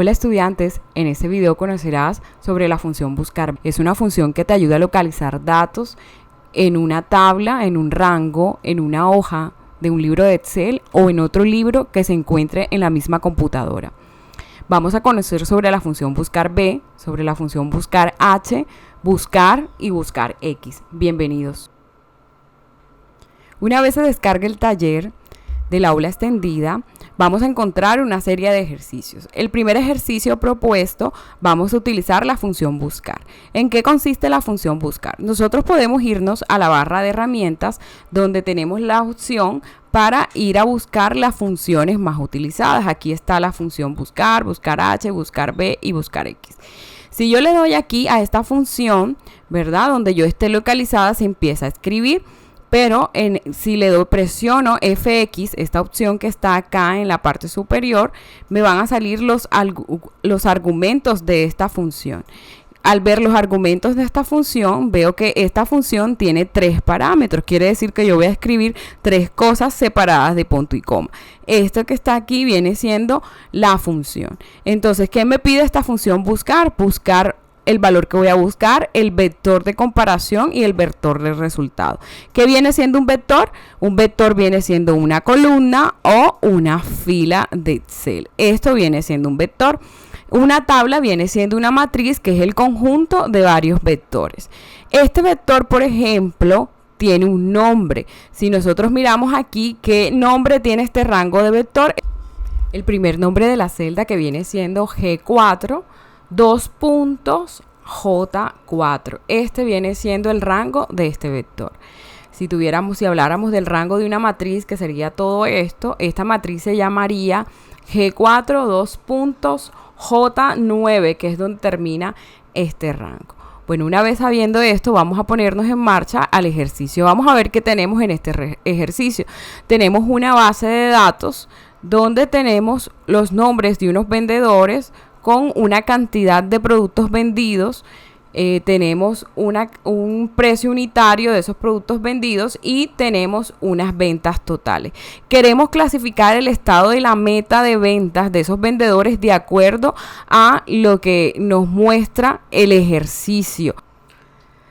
Hola estudiantes, en este video conocerás sobre la función buscar. Es una función que te ayuda a localizar datos en una tabla, en un rango, en una hoja de un libro de Excel o en otro libro que se encuentre en la misma computadora. Vamos a conocer sobre la función buscar B, sobre la función buscar H, buscar y buscar X. Bienvenidos. Una vez se descargue el taller del aula extendida, vamos a encontrar una serie de ejercicios. El primer ejercicio propuesto, vamos a utilizar la función buscar. ¿En qué consiste la función buscar? Nosotros podemos irnos a la barra de herramientas donde tenemos la opción para ir a buscar las funciones más utilizadas. Aquí está la función buscar, buscar H, buscar B y buscar X. Si yo le doy aquí a esta función, ¿verdad? Donde yo esté localizada, se empieza a escribir. Pero si le doy presiono FX, esta opción que está acá en la parte superior, me van a salir los argumentos de esta función. Al ver los argumentos de esta función, veo que esta función tiene 3 parámetros. Quiere decir que yo voy a escribir 3 cosas separadas de punto y coma. Esto que está aquí viene siendo la función. Entonces, ¿qué me pide esta función buscar? Buscar el valor que voy a buscar, el vector de comparación y el vector de resultado. ¿Qué viene siendo un vector? Un vector viene siendo una columna o una fila de Excel. Esto viene siendo un vector. Una tabla viene siendo una matriz, que es el conjunto de varios vectores. Este vector, por ejemplo, tiene un nombre. Si nosotros miramos aquí, ¿qué nombre tiene este rango de vector? El primer nombre de la celda, que viene siendo G4, 2 puntos, J4. Este viene siendo el rango de este vector. Si habláramos del rango de una matriz, que sería todo esto, esta matriz se llamaría G4, 2 puntos, J9, que es donde termina este rango. Bueno, una vez sabiendo esto, vamos a ponernos en marcha al ejercicio. Vamos a ver qué tenemos en este ejercicio. Tenemos una base de datos donde tenemos los nombres de unos vendedores con una cantidad de productos vendidos. Tenemos un precio unitario de esos productos vendidos y tenemos unas ventas totales. Queremos clasificar el estado de la meta de ventas de esos vendedores de acuerdo a lo que nos muestra el ejercicio.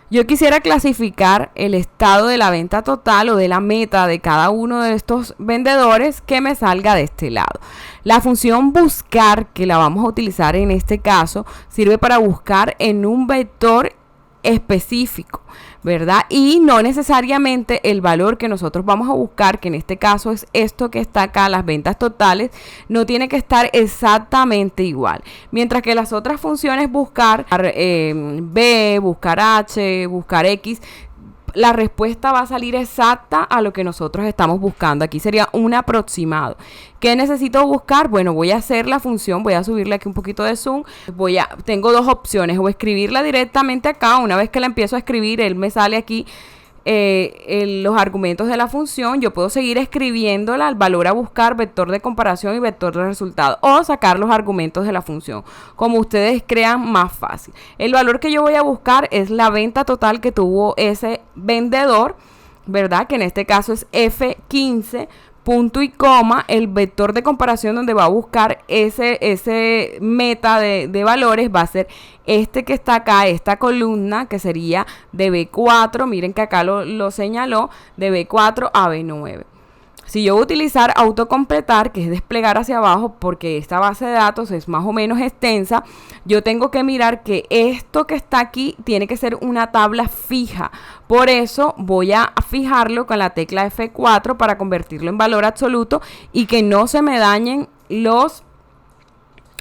Yo quisiera clasificar el estado de la venta total o de la meta de cada uno de estos vendedores que me salga de este lado. La función buscar, que la vamos a utilizar en este caso, sirve para buscar en un vector específico, ¿verdad? Y no necesariamente el valor que nosotros vamos a buscar, que en este caso es esto que está acá, las ventas totales, no tiene que estar exactamente igual. Mientras que las otras funciones buscar B, buscar H, buscar X, la respuesta va a salir exacta a lo que nosotros estamos buscando. Aquí sería un aproximado. ¿Qué necesito buscar? Bueno, voy a hacer la función, voy a subirle aquí un poquito de zoom. Tengo dos opciones, o escribirla directamente acá. Una vez que la empiezo a escribir, él me sale aquí los argumentos de la función. Yo puedo seguir escribiéndola, el valor a buscar, vector de comparación y vector de resultado, o sacar los argumentos de la función, como ustedes crean más fácil. El valor que yo voy a buscar es la venta total que tuvo ese vendedor, ¿verdad? Que en este caso es F15, punto y coma, el vector de comparación donde va a buscar ese meta de valores va a ser este que está acá, esta columna, que sería de B4, miren que acá lo señaló, de B4 a B9. Si yo voy a utilizar autocompletar, que es desplegar hacia abajo, porque esta base de datos es más o menos extensa, yo tengo que mirar que esto que está aquí tiene que ser una tabla fija. Por eso voy a fijarlo con la tecla F4 para convertirlo en valor absoluto y que no se me dañen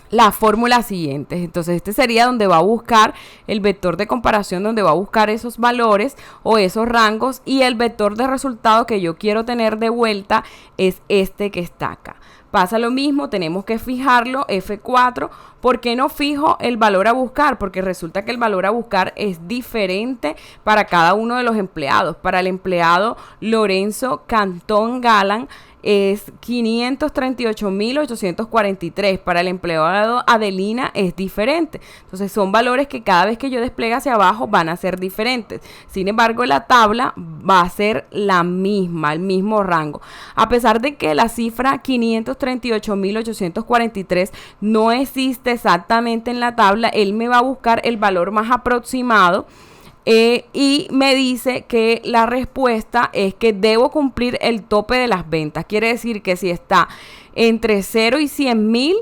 las fórmulas siguientes. Entonces este sería donde va a buscar el vector de comparación, donde va a buscar esos valores o esos rangos, y el vector de resultado que yo quiero tener de vuelta es este que está acá. Pasa lo mismo, tenemos que fijarlo, F4. ¿Por qué no fijo el valor a buscar? Porque resulta que el valor a buscar es diferente para cada uno de los empleados. Para el empleado Lorenzo Cantón Galán, es 538.843. Para el empleado Adelina es diferente. Entonces son valores que cada vez que yo despliegue hacia abajo van a ser diferentes. Sin embargo, la tabla va a ser la misma, el mismo rango. A pesar de que la cifra 538.843 no existe exactamente en la tabla, él me va a buscar el valor más aproximado. Y me dice que la respuesta es que debo cumplir el tope de las ventas. Quiere decir que si está entre 0 y 100.000,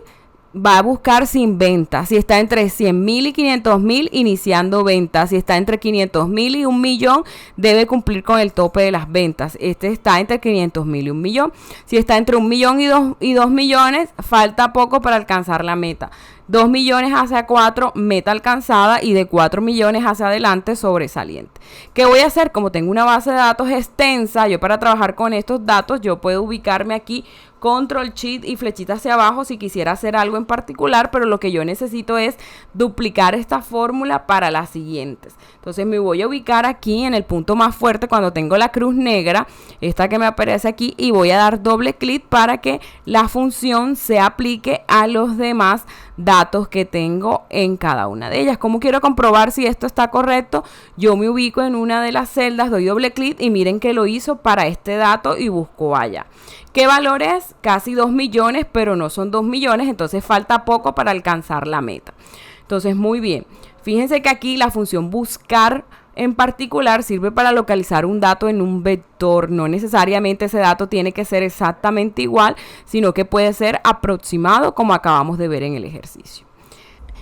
va a buscar sin ventas. Si está entre 100.000 y 500.000, iniciando ventas. Si está entre 500.000 y 1.000.000, debe cumplir con el tope de las ventas. Este está entre 500.000 y 1.000.000. Si está entre 1.000.000 y 2 millones, falta poco para alcanzar la meta. 2 millones hacia 4, meta alcanzada, y de 4 millones hacia adelante, sobresaliente. ¿Qué voy a hacer? Como tengo una base de datos extensa, yo para trabajar con estos datos, yo puedo ubicarme aquí, control shift y flechita hacia abajo si quisiera hacer algo en particular, pero lo que yo necesito es duplicar esta fórmula para las siguientes. Entonces me voy a ubicar aquí en el punto más fuerte cuando tengo la cruz negra, esta que me aparece aquí, y voy a dar doble clic para que la función se aplique a los demás datos que tengo en cada una de ellas. ¿Cómo quiero comprobar si esto está correcto? Yo me ubico en una de las celdas, doy doble clic y miren que lo hizo para este dato y busco allá. ¿Qué valor es? Casi 2 millones, pero no son 2 millones, entonces falta poco para alcanzar la meta. Entonces, muy bien. Fíjense que aquí la función buscar en particular sirve para localizar un dato en un vector. No necesariamente ese dato tiene que ser exactamente igual, sino que puede ser aproximado, como acabamos de ver en el ejercicio.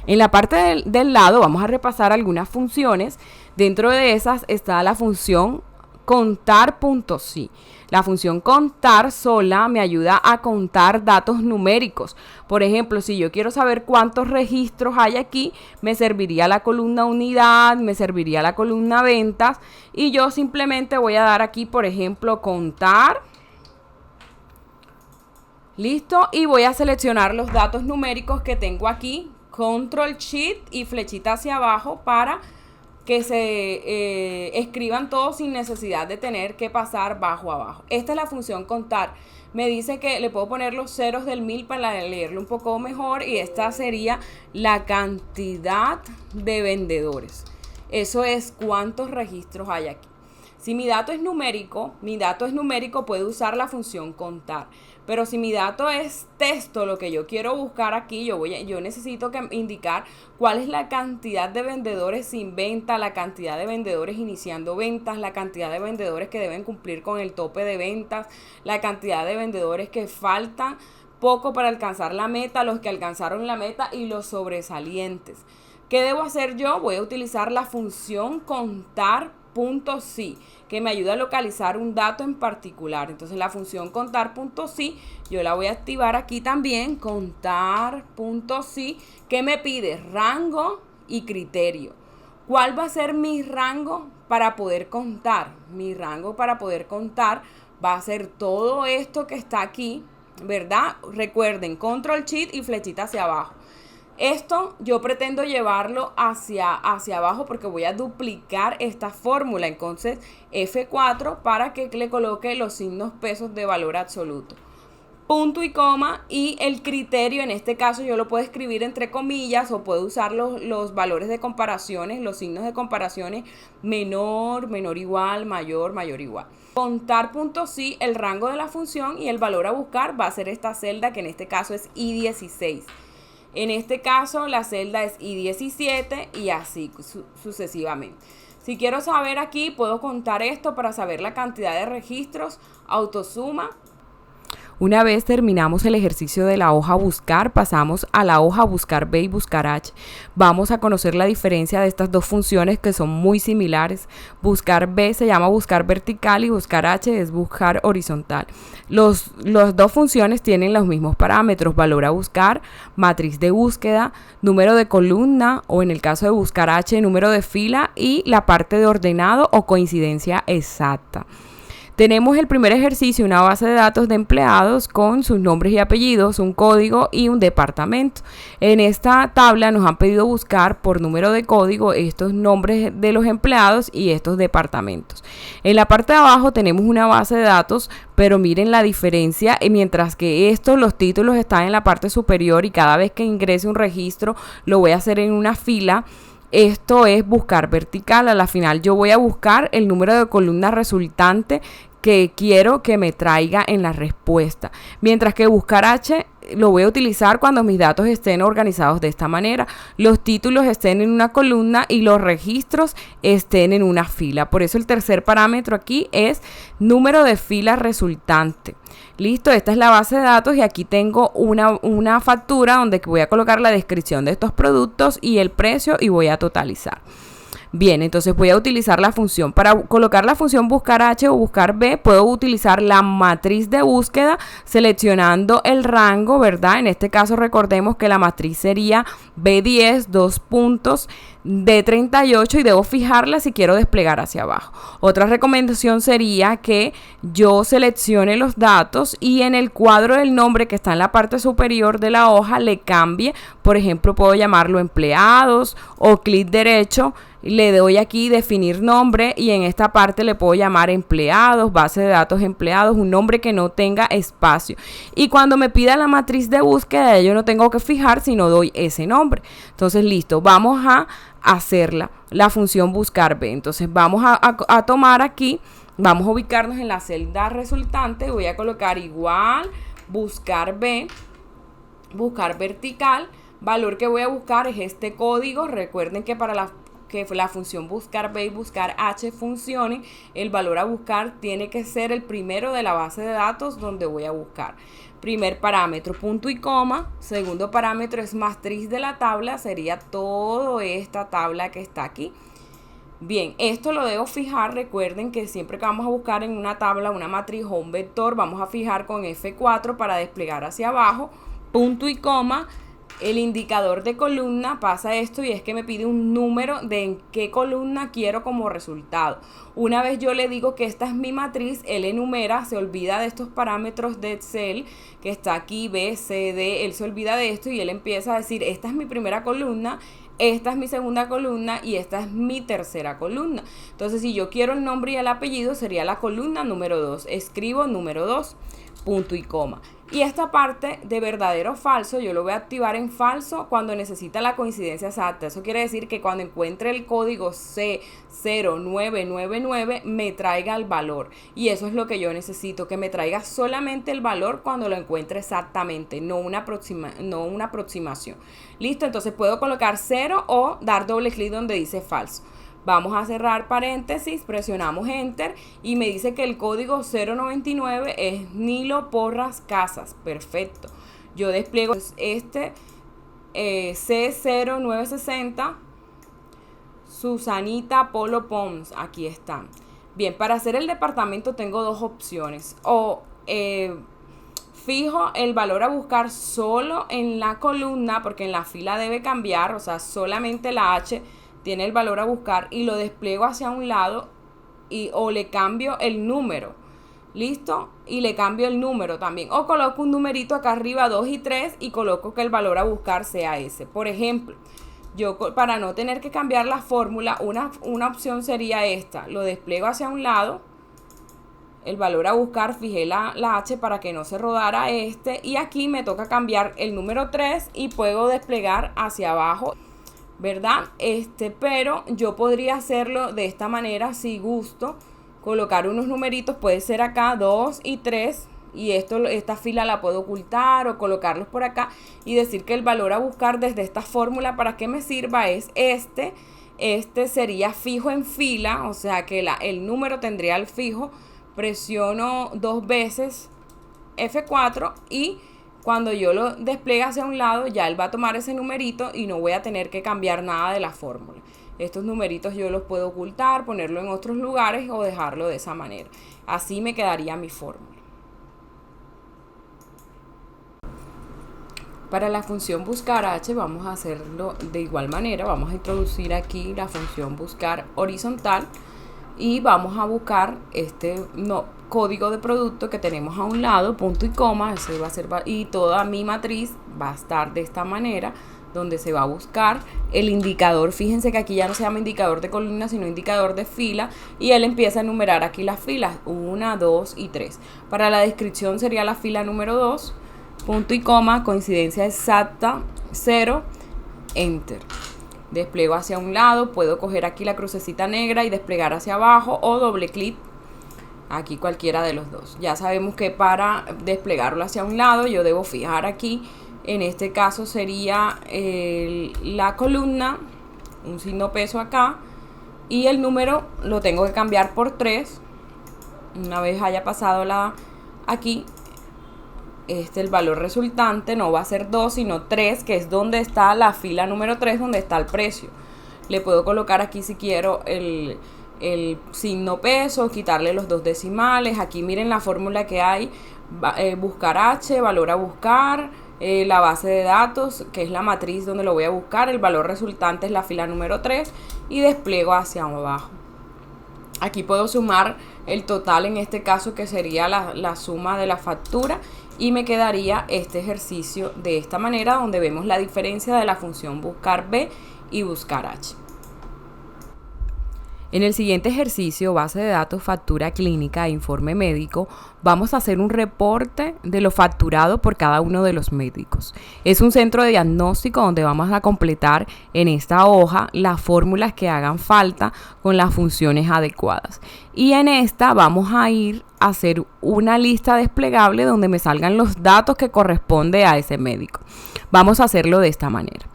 En la parte del lado vamos a repasar algunas funciones. Dentro de esas está la función contar.si. La función contar sola me ayuda a contar datos numéricos. Por ejemplo, si yo quiero saber cuántos registros hay aquí, me serviría la columna unidad, me serviría la columna ventas, y yo simplemente voy a dar aquí, por ejemplo, contar. Listo, y voy a seleccionar los datos numéricos que tengo aquí, control shift y flechita hacia abajo para que se escriban todos sin necesidad de tener que pasar bajo a abajo. Esta es la función contar. Me dice que le puedo poner los ceros del 1000 para leerlo un poco mejor, y esta sería la cantidad de vendedores. Eso es cuántos registros hay aquí. Si mi dato es numérico, puedo usar la función contar. Pero si mi dato es texto, lo que yo quiero buscar aquí, yo necesito indicar cuál es la cantidad de vendedores sin venta, la cantidad de vendedores iniciando ventas, la cantidad de vendedores que deben cumplir con el tope de ventas, la cantidad de vendedores que faltan poco para alcanzar la meta, los que alcanzaron la meta y los sobresalientes. ¿Qué debo hacer yo? Voy a utilizar la función contar.si, que me ayuda a localizar un dato en particular. Entonces la función contar.si yo la voy a activar aquí también, contar.si, que me pide rango y criterio. ¿Cuál va a ser mi rango para poder contar? Mi rango para poder contar va a ser todo esto que está aquí, ¿verdad? Recuerden, control shift y flechita hacia abajo. Esto yo pretendo llevarlo hacia abajo porque voy a duplicar esta fórmula. Entonces F4 para que le coloque los signos pesos de valor absoluto. Punto y coma, y el criterio en este caso yo lo puedo escribir entre comillas, o puedo usar los valores de comparaciones, los signos de comparaciones: menor, menor igual, mayor, mayor igual. Contar.si, el rango de la función, y el valor a buscar va a ser esta celda, que en este caso es I16. En este caso la celda es I17 y así sucesivamente. Si quiero saber aquí, puedo contar esto para saber la cantidad de registros, autosuma. Una vez terminamos el ejercicio de la hoja buscar, pasamos a la hoja buscar B y buscar H. Vamos a conocer la diferencia de estas dos funciones que son muy similares. Buscar B se llama buscar vertical y buscar H es buscar horizontal. Las dos funciones tienen los mismos parámetros: valor a buscar, matriz de búsqueda, número de columna, o en el caso de buscar H, número de fila, y la parte de ordenado o coincidencia exacta. Tenemos el primer ejercicio, una base de datos de empleados con sus nombres y apellidos, un código y un departamento. En esta tabla nos han pedido buscar por número de código estos nombres de los empleados y estos departamentos. En la parte de abajo tenemos una base de datos, pero miren la diferencia, mientras que los títulos están en la parte superior y cada vez que ingrese un registro lo voy a hacer en una fila. Esto es buscar vertical. A la final yo voy a buscar el número de columna resultante que quiero que me traiga en la respuesta. Mientras que buscar H lo voy a utilizar cuando mis datos estén organizados de esta manera. Los títulos estén en una columna y los registros estén en una fila. Por eso el tercer parámetro aquí es número de fila resultante. Listo, esta es la base de datos y aquí tengo una factura donde voy a colocar la descripción de estos productos y el precio y voy a totalizar. Bien, entonces voy a utilizar la función. Para colocar la función buscar H o buscar B, puedo utilizar la matriz de búsqueda seleccionando el rango, ¿verdad? En este caso recordemos que la matriz sería B10, dos puntos, D38 y debo fijarla si quiero desplegar hacia abajo. Otra recomendación sería que yo seleccione los datos y en el cuadro del nombre que está en la parte superior de la hoja le cambie. Por ejemplo, puedo llamarlo empleados o clic derecho. Le doy aquí definir nombre y en esta parte le puedo llamar empleados, base de datos empleados, un nombre que no tenga espacio. Y cuando me pida la matriz de búsqueda, yo no tengo que fijar si no doy ese nombre. Entonces, listo, vamos a hacerla, la función buscar B. Entonces, vamos a tomar aquí, vamos a ubicarnos en la celda resultante. Voy a colocar igual, buscar B, buscar vertical. Valor que voy a buscar es este código. Recuerden que para que la función buscar B y buscar H funcione, el valor a buscar tiene que ser el primero de la base de datos donde voy a buscar. Primer parámetro, punto y coma. Segundo parámetro es matriz de la tabla, sería toda esta tabla que está aquí. Bien, esto lo debo fijar. Recuerden que siempre que vamos a buscar en una tabla, una matriz o un vector, vamos a fijar con F4 para desplegar hacia abajo, punto y coma. El indicador de columna pasa esto y es que me pide un número de en qué columna quiero como resultado. Una vez yo le digo que esta es mi matriz, él enumera, se olvida de estos parámetros de Excel que está aquí, B, C, D, él se olvida de esto y él empieza a decir, esta es mi primera columna, esta es mi segunda columna y esta es mi tercera columna. Entonces, si yo quiero el nombre y el apellido, sería la columna número 2. Escribo número 2, punto y coma. Y esta parte de verdadero o falso, yo lo voy a activar en falso cuando necesita la coincidencia exacta. Eso quiere decir que cuando encuentre el código C0999 me traiga el valor. Y eso es lo que yo necesito, que me traiga solamente el valor cuando lo encuentre exactamente, no una aproximación. Listo, entonces puedo colocar 0 o dar doble clic donde dice falso. Vamos a cerrar paréntesis, presionamos Enter y me dice que el código 099 es Nilo Porras Casas. Perfecto. Yo despliego este C0960 Susanita Polo Pons. Aquí están. Bien, para hacer el departamento tengo dos opciones. O fijo el valor a buscar solo en la columna, porque en la fila debe cambiar, o sea, solamente la H tiene el valor a buscar y lo despliego hacia un lado o le cambio el número. ¿Listo? Y le cambio el número también. O coloco un numerito acá arriba, 2 y 3, y coloco que el valor a buscar sea ese. Por ejemplo, yo para no tener que cambiar la fórmula, una opción sería esta. Lo despliego hacia un lado. El valor a buscar, fijé la H para que no se rodara y aquí me toca cambiar el número 3 y puedo desplegar hacia abajo, ¿verdad? Pero yo podría hacerlo de esta manera si gusto, colocar unos numeritos, puede ser acá 2 y 3 y esta fila la puedo ocultar o colocarlos por acá y decir que el valor a buscar desde esta fórmula para que me sirva es este sería fijo en fila, o sea que el número tendría el fijo, presiono 2 veces F4 y cuando yo lo despliegue hacia un lado, ya él va a tomar ese numerito y no voy a tener que cambiar nada de la fórmula. Estos numeritos yo los puedo ocultar, ponerlo en otros lugares o dejarlo de esa manera. Así me quedaría mi fórmula. Para la función buscar H vamos a hacerlo de igual manera. Vamos a introducir aquí la función buscar horizontal y vamos a buscar código de producto que tenemos a un lado, punto y coma, ese va a ser, y toda mi matriz va a estar de esta manera, donde se va a buscar el indicador. Fíjense que aquí ya no se llama indicador de columna, sino indicador de fila, y él empieza a enumerar aquí las filas, 1, 2 y 3. Para la descripción sería la fila número 2, punto y coma, coincidencia exacta, 0, enter. Despliego hacia un lado, puedo coger aquí la crucecita negra y desplegar hacia abajo, o doble clic, aquí cualquiera de los dos. Ya sabemos que para desplegarlo hacia un lado yo debo fijar aquí, en este caso sería la columna, un signo peso acá, y el número lo tengo que cambiar por 3. Una vez haya pasado aquí, el valor resultante no va a ser 2, sino 3, que es donde está la fila número 3, donde está el precio. Le puedo colocar aquí, si quiero, el signo peso, quitarle los 2 decimales. Aquí miren la fórmula que hay, buscar H, valor a buscar, la base de datos, que es la matriz donde lo voy a buscar, el valor resultante es la fila número 3, y despliego hacia abajo. Aquí puedo sumar el total, en este caso, que sería la suma de la factura, y me quedaría este ejercicio de esta manera, donde vemos la diferencia de la función buscar B y buscar H. En el siguiente ejercicio, base de datos, factura clínica e informe médico, vamos a hacer un reporte de lo facturado por cada uno de los médicos. Es un centro de diagnóstico donde vamos a completar en esta hoja las fórmulas que hagan falta con las funciones adecuadas. Y en esta vamos a ir a hacer una lista desplegable donde me salgan los datos que corresponde a ese médico. Vamos a hacerlo de esta manera.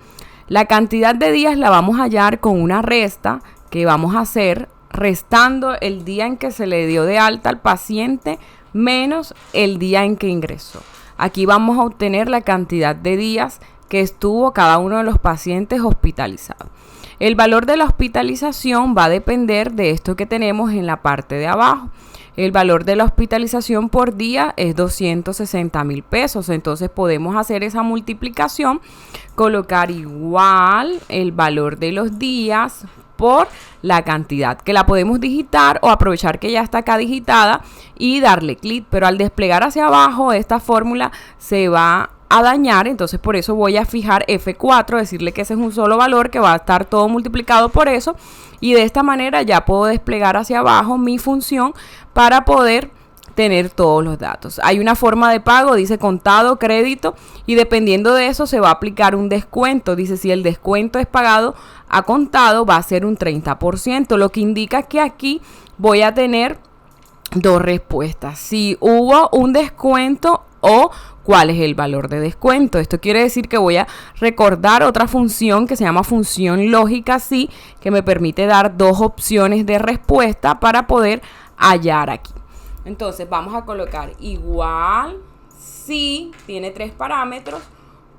La cantidad de días la vamos a hallar con una resta que vamos a hacer restando el día en que se le dio de alta al paciente menos el día en que ingresó. Aquí vamos a obtener la cantidad de días que estuvo cada uno de los pacientes hospitalizados. El valor de la hospitalización va a depender de esto que tenemos en la parte de abajo. El valor de la hospitalización por día es 260,000 pesos. Entonces podemos hacer esa multiplicación, colocar igual el valor de los días por la cantidad, que la podemos digitar o aprovechar que ya está acá digitada y darle clic, pero al desplegar hacia abajo esta fórmula se va a dañar, entonces por eso voy a fijar F4, decirle que ese es un solo valor que va a estar todo multiplicado por eso, y de esta manera ya puedo desplegar hacia abajo mi función para poder tener todos los datos. Hay una forma de pago, dice contado, crédito, y dependiendo de eso se va a aplicar un descuento. Dice, si el descuento es pagado a contado, va a ser un 30%, lo que indica que aquí voy a tener dos respuestas: si hubo un descuento o cuál es el valor de descuento. Esto quiere decir que voy a recordar otra función que se llama función lógica sí, que me permite dar dos opciones de respuesta para poder hallar aquí. Entonces vamos a colocar igual si, tiene 3 parámetros,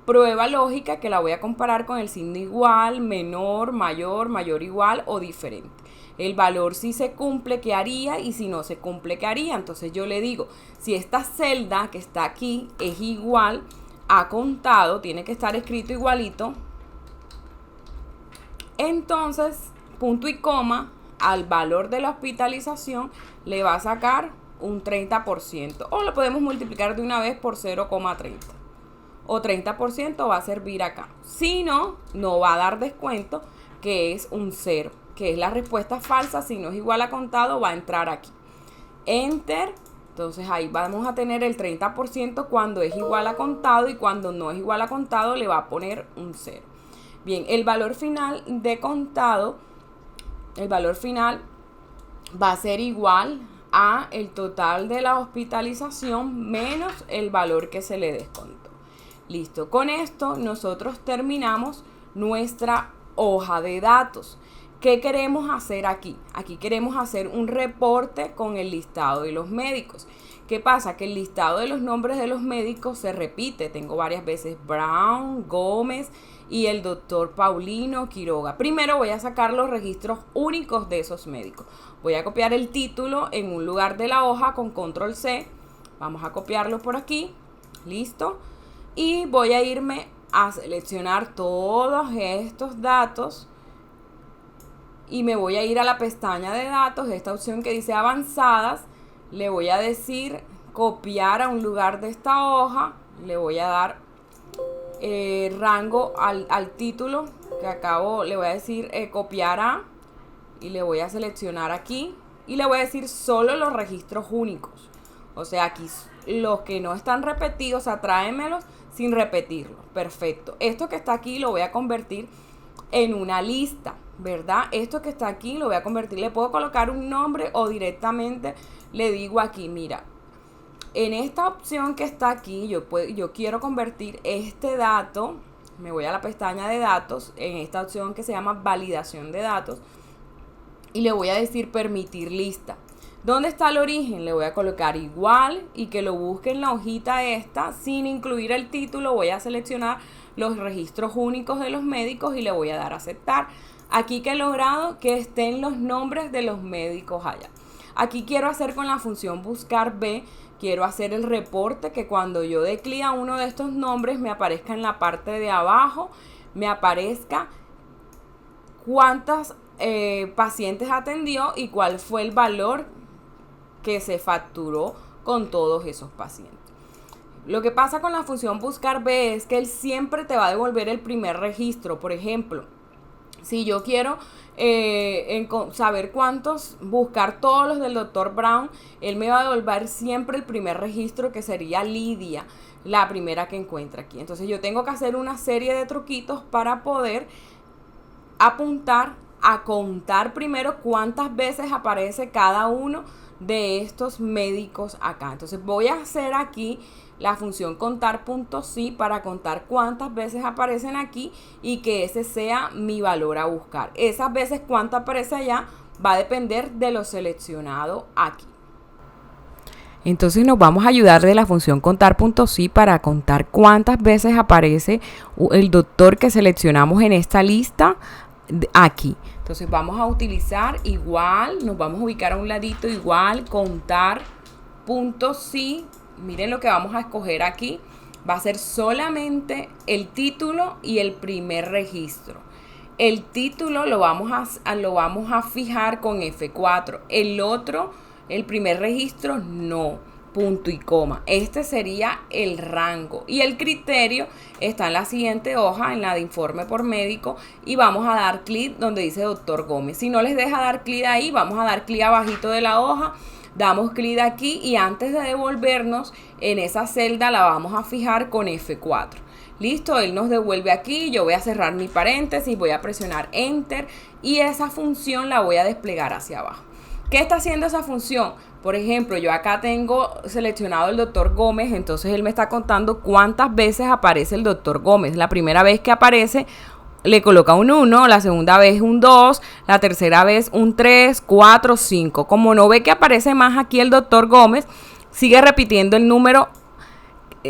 prueba lógica, que la voy a comparar con el signo igual, menor, mayor, mayor igual o diferente. El valor si se cumple, ¿qué haría? Y si no se cumple, ¿qué haría? Entonces yo le digo, si esta celda que está aquí es igual a contado, tiene que estar escrito igualito, entonces punto y coma al valor de la hospitalización le va a sacar un 30%, o lo podemos multiplicar de una vez por 0,30, o 30% va a servir acá. Si no, no va a dar descuento, que es un 0, que es la respuesta falsa. Si no es igual a contado, va a entrar aquí. Enter. Entonces ahí vamos a tener el 30% cuando es igual a contado, y cuando no es igual a contado le va a poner un 0. Bien, el valor final de contado, el valor final va a ser igual a el total de la hospitalización menos el valor que se le descontó. Listo, con esto nosotros terminamos nuestra hoja de datos. ¿Qué queremos hacer aquí? Aquí queremos hacer un reporte con el listado de los médicos. ¿Qué pasa? Que el listado de los nombres de los médicos se repite. Tengo varias veces Brown, Gómez y el doctor Paulino Quiroga. Primero voy a sacar los registros únicos de esos médicos. Voy a copiar el título en un lugar de la hoja con control C. Vamos a copiarlo por aquí. Listo. Y voy a irme a seleccionar todos estos datos y me voy a ir a la pestaña de datos, esta opción que dice avanzadas, le voy a decir copiar a un lugar de esta hoja, le voy a dar rango al título que acabo, le voy a decir copiar a, y le voy a seleccionar aquí y le voy a decir solo los registros únicos, o sea, aquí los que no están repetidos, tráemelos sin repetirlos. Perfecto. Esto que está aquí lo voy a convertir en una lista, ¿verdad? Esto que está aquí lo voy a convertir, le puedo colocar un nombre o directamente le digo aquí, mira, en esta opción que está aquí, yo quiero convertir este dato, me voy a la pestaña de datos, en esta opción que se llama validación de datos, y le voy a decir permitir lista. ¿Dónde está el origen? Le voy a colocar igual y que lo busque en la hojita esta, sin incluir el título. Voy a seleccionar los registros únicos de los médicos y le voy a dar a aceptar. Aquí que he logrado que estén los nombres de los médicos allá. Aquí quiero hacer con la función buscar B, quiero hacer el reporte que cuando yo dé clic a uno de estos nombres me aparezca en la parte de abajo, me aparezca cuántas pacientes atendió y cuál fue el valor que se facturó con todos esos pacientes. Lo que pasa con la función buscar B es que él siempre te va a devolver el primer registro. Por ejemplo, si yo quiero saber cuántos, buscar todos los del Dr. Brown, él me va a devolver siempre el primer registro, que sería Lidia, la primera que encuentra aquí. Entonces yo tengo que hacer una serie de truquitos para poder apuntar a contar primero cuántas veces aparece cada uno de estos médicos acá. Entonces voy a hacer aquí la función contar.si para contar cuántas veces aparecen aquí y que ese sea mi valor a buscar. Esas veces cuánto aparece allá va a depender de lo seleccionado aquí. Entonces nos vamos a ayudar de la función contar.si para contar cuántas veces aparece el doctor que seleccionamos en esta lista aquí. Entonces vamos a utilizar igual, nos vamos a ubicar a un ladito igual, contar.si. Miren lo que vamos a escoger aquí. Va a ser solamente el título y el primer registro. El título lo vamos a fijar con F4. El otro, el primer registro, no. Punto y coma. Este sería el rango. Y el criterio está en la siguiente hoja, en la de informe por médico. Y vamos a dar clic donde dice Dr. Gómez. Si no les deja dar clic ahí, vamos a dar clic abajito de la hoja. Damos clic aquí y antes de devolvernos en esa celda la vamos a fijar con F4. Listo, él nos devuelve aquí. Yo voy a cerrar mi paréntesis, voy a presionar Enter y esa función la voy a desplegar hacia abajo. ¿Qué está haciendo esa función? Por ejemplo, yo acá tengo seleccionado el Dr. Gómez, entonces él me está contando cuántas veces aparece el Dr. Gómez. La primera vez que aparece le coloca un 1, la segunda vez un 2, la tercera vez un 3, 4, 5. Como no ve que aparece más aquí el Dr. Gómez, sigue repitiendo el número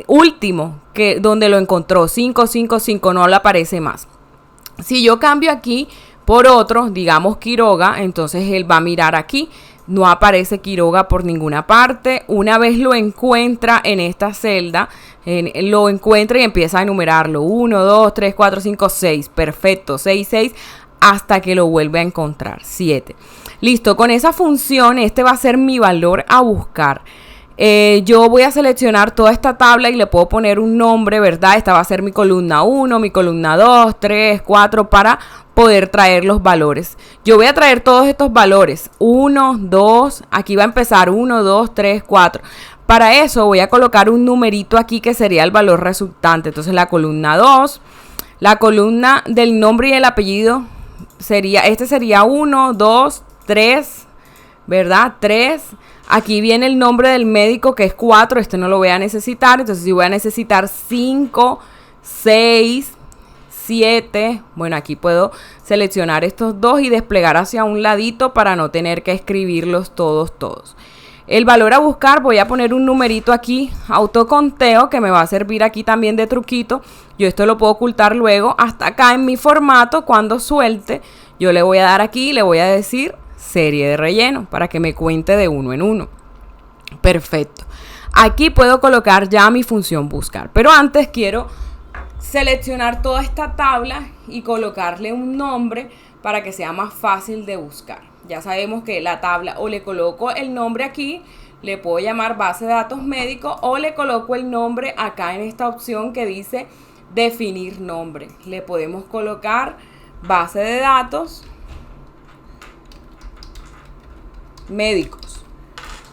último que donde lo encontró, 5, 5, 5, no le aparece más. Si yo cambio aquí por otro, digamos Quiroga, entonces él va a mirar aquí. No aparece Quiroga por ninguna parte. Una vez lo encuentra en esta celda, lo encuentra y empieza a enumerarlo. 1, 2, 3, 4, 5, 6. Perfecto, 6, 6, hasta que lo vuelve a encontrar. 7. Listo, con esa función, este va a ser mi valor a buscar. Yo voy a seleccionar toda esta tabla y le puedo poner un nombre, ¿verdad? Esta va a ser mi columna 1, mi columna 2, 3, 4 para poder traer los valores. Yo voy a traer todos estos valores. 1, 2, aquí va a empezar 1, 2, 3, 4. Para eso voy a colocar un numerito aquí que sería el valor resultante. Entonces la columna 2, la columna del nombre y el apellido sería, este sería 1, 2, 3, ¿verdad? 3. Aquí viene el nombre del médico que es 4, este no lo voy a necesitar, entonces sí voy a necesitar 5, 6, 7. Bueno, aquí puedo seleccionar estos dos y desplegar hacia un ladito para no tener que escribirlos todos. El valor a buscar, voy a poner un numerito aquí, autoconteo, que me va a servir aquí también de truquito. Yo esto lo puedo ocultar luego, hasta acá en mi formato, cuando suelte, yo le voy a dar aquí y le voy a decir serie de relleno para que me cuente de uno en uno. Perfecto. Aquí puedo colocar ya mi función buscar, pero antes quiero seleccionar toda esta tabla y colocarle un nombre para que sea más fácil de buscar. Ya sabemos que la tabla, o le coloco el nombre aquí, le puedo llamar base de datos médico, o le coloco el nombre acá en esta opción que dice definir nombre. Le podemos colocar base de datos médicos.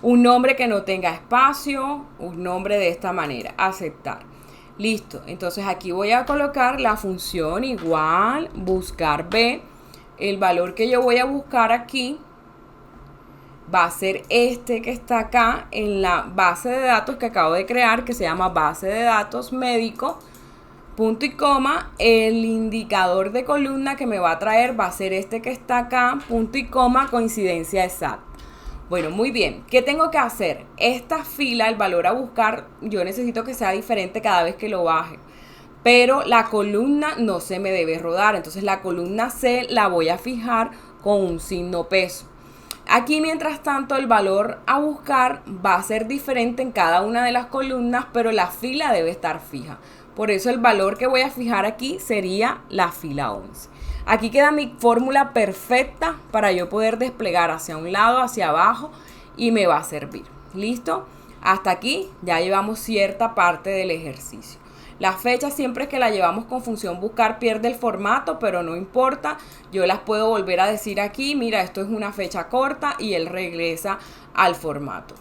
Un nombre que no tenga espacio, un nombre de esta manera, aceptar. Listo, entonces aquí voy a colocar la función igual, buscar B. El valor que yo voy a buscar aquí va a ser este que está acá en la base de datos que acabo de crear, que se llama base de datos médico, punto y coma. El indicador de columna que me va a traer va a ser este que está acá, punto y coma, coincidencia exacta. Bueno, muy bien. ¿Qué tengo que hacer? Esta fila, el valor a buscar, yo necesito que sea diferente cada vez que lo baje. Pero la columna no se me debe rodar. Entonces la columna C la voy a fijar con un signo peso. Aquí, mientras tanto, el valor a buscar va a ser diferente en cada una de las columnas, pero la fila debe estar fija. Por eso el valor que voy a fijar aquí sería la fila 11. Aquí queda mi fórmula perfecta para yo poder desplegar hacia un lado, hacia abajo, y me va a servir. ¿Listo? Hasta aquí ya llevamos cierta parte del ejercicio. La fecha, siempre que la llevamos con función buscar, pierde el formato, pero no importa. Yo las puedo volver a decir aquí. Mira, esto es una fecha corta, y él regresa al formato.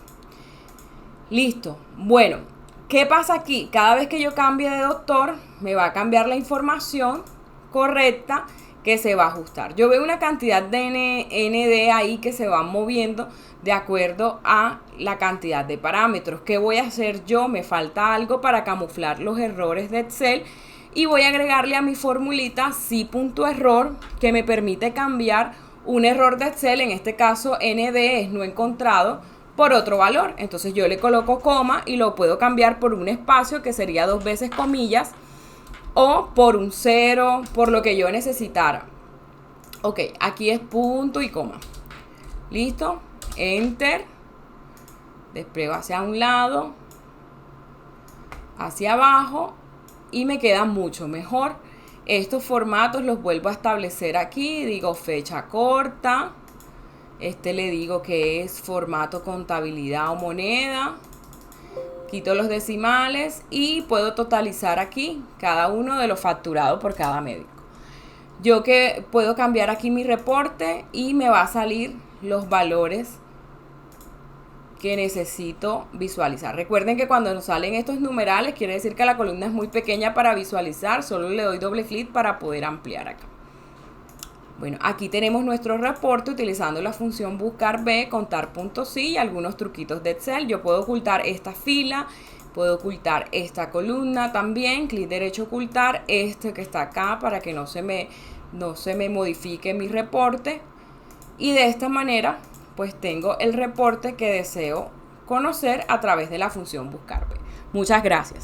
Listo. Bueno, ¿qué pasa aquí? Cada vez que yo cambie de doctor, me va a cambiar la información correcta que se va a ajustar. Yo veo una cantidad de ND ahí que se van moviendo de acuerdo a la cantidad de parámetros. ¿Qué voy a hacer yo? Me falta algo para camuflar los errores de Excel, y voy a agregarle a mi formulita sí.error, que me permite cambiar un error de Excel, en este caso ND es no encontrado, por otro valor. Entonces yo le coloco coma y lo puedo cambiar por un espacio, que sería 2 veces comillas, o por un 0, por lo que yo necesitara. Ok, aquí es punto y coma. Listo, enter. Despliego hacia un lado, hacia abajo, y me queda mucho mejor. Estos formatos los vuelvo a establecer aquí. Digo fecha corta. Le digo que es formato contabilidad o moneda. Quito los decimales y puedo totalizar aquí cada uno de los facturados por cada médico. Yo que puedo cambiar aquí mi reporte y me va a salir los valores que necesito visualizar. Recuerden que cuando nos salen estos numerales quiere decir que la columna es muy pequeña para visualizar. Solo le doy doble clic para poder ampliar acá. Bueno, aquí tenemos nuestro reporte utilizando la función buscar B, contar puntos sí y algunos truquitos de Excel. Yo puedo ocultar esta fila, puedo ocultar esta columna también. Clic derecho ocultar este que está acá para que no se me modifique mi reporte. Y de esta manera pues tengo el reporte que deseo conocer a través de la función buscar B. Muchas gracias.